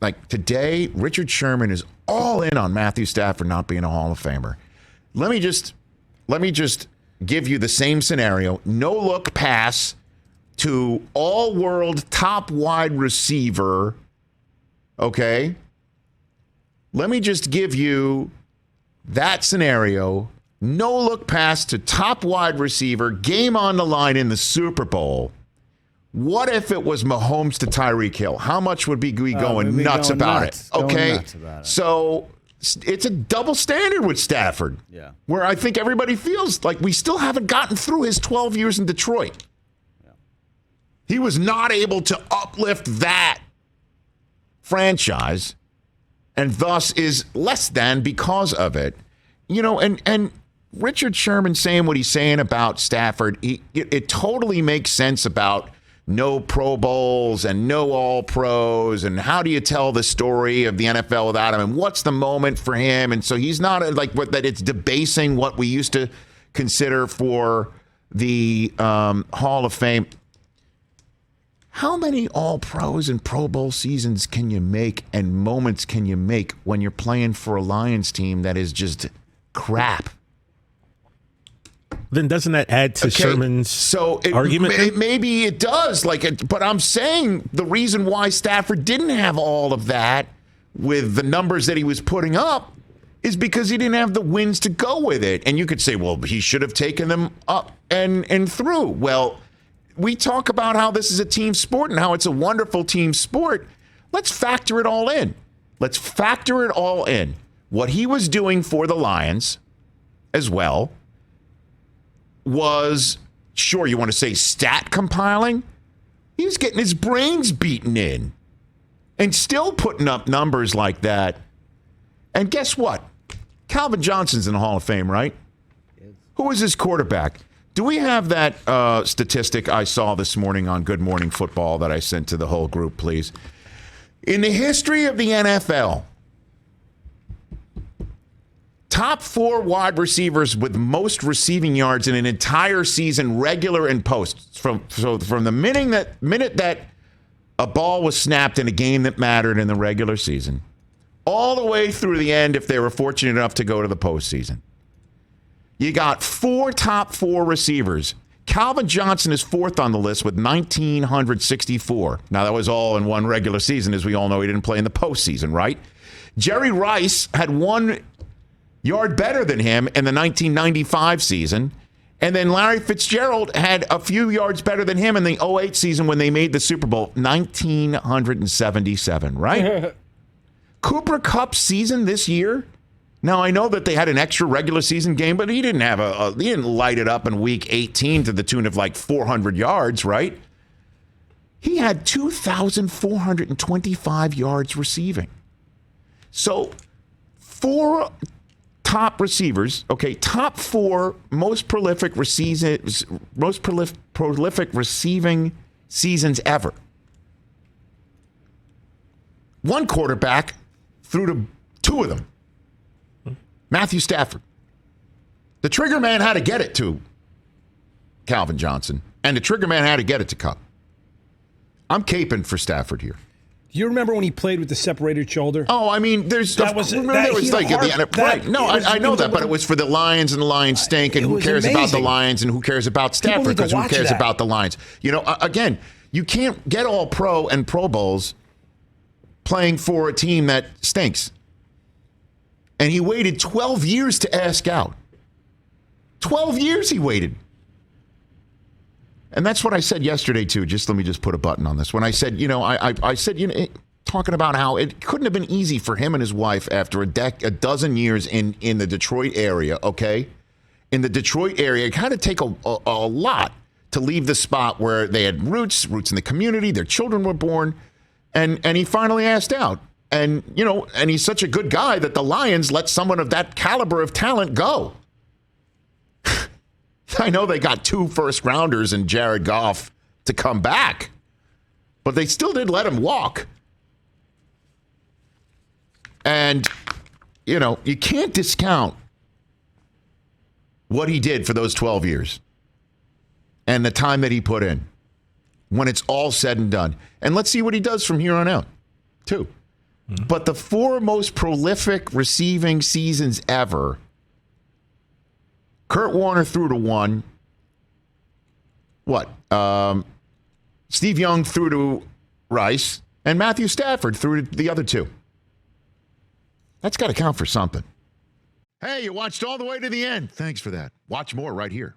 like today, Richard Sherman is all in on Matthew Stafford not being a Hall of Famer. Let me just give you the same scenario. No look pass to all-world top wide receiver. Okay? Let me just give you that scenario. No look pass to top wide receiver, game on the line in the Super Bowl. What if it was Mahomes to Tyreek Hill? How much would we be going nuts about it? Okay? So it's a double standard with Stafford. Yeah. Where I think everybody feels like we still haven't gotten through his 12 years in Detroit. Yeah. He was not able to uplift that franchise and thus is less than because of it. You know, and Richard Sherman saying what he's saying about Stafford, it totally makes sense about no Pro Bowls and no All-Pros, and how do you tell the story of the NFL without him, and what's the moment for him? And so he's not like that it's debasing what we used to consider for the Hall of Fame. How many All-Pros and Pro Bowl seasons can you make and moments can you make when you're playing for a Lions team that is just crap? Then doesn't that add to Sherman's argument? Maybe it does. But I'm saying the reason why Stafford didn't have all of that with the numbers that he was putting up is because he didn't have the wins to go with it. And you could say, well, he should have taken them up and through. Well, we talk about how this is a team sport and how it's a wonderful team sport. Let's factor it all in. What he was doing for the Lions as well was, sure, you want to say stat compiling? He was getting his brains beaten in and still putting up numbers like that. And guess what? Calvin Johnson's in the Hall of Fame, right? Yes. Who is his quarterback? Do we have that statistic I saw this morning on Good Morning Football that I sent to the whole group, please? In the history of the NFL, top 4 wide receivers with most receiving yards in an entire season, regular and post. From the minute that a ball was snapped in a game that mattered in the regular season, all the way through the end if they were fortunate enough to go to the postseason. You got 4 top 4 receivers. Calvin Johnson is 4th on the list with 1,964. Now, that was all in one regular season. As we all know, he didn't play in the postseason, right? Jerry Rice had 1 yard better than him in the 1995 season. And then Larry Fitzgerald had a few yards better than him in the 2008 season when they made the Super Bowl, 1,977, right? Cooper Kupp's season this year. Now, I know that they had an extra regular season game, but he didn't have he didn't light it up in week 18 to the tune of like 400 yards, right? He had 2,425 yards receiving. So 4 top receivers, okay, top 4 most prolific receiving seasons ever. One quarterback threw to 2 of them. Matthew Stafford. The trigger man had to get it to Calvin Johnson, and the trigger man had to get it to Kupp. I'm caping for Stafford here. Do you remember when he played with the separated shoulder? Oh, I mean, I know that, but it was for the Lions, and the Lions stink, and who cares about the Lions, and who cares about Stafford, because who cares about the Lions? You know, again, you can't get all pro and Pro Bowls playing for a team that stinks. And he waited 12 years to ask out. 12 years he waited. And that's what I said yesterday, too. Let me put a button on this. When I said, I said, talking about how it couldn't have been easy for him and his wife after a dozen years in the Detroit area, okay? In the Detroit area, it had to take a lot to leave the spot where they had roots in the community, their children were born, and he finally asked out. And, and he's such a good guy that the Lions let someone of that caliber of talent go. I know they got 2 first-rounders and Jared Goff to come back, but they still did let him walk. And, you can't discount what he did for those 12 years and the time that he put in when it's all said and done. And let's see what he does from here on out, too. But the 4 most prolific receiving seasons ever, Kurt Warner threw to 1. Steve Young threw to Rice, and Matthew Stafford threw to the other 2. That's got to count for something. Hey, you watched all the way to the end. Thanks for that. Watch more right here.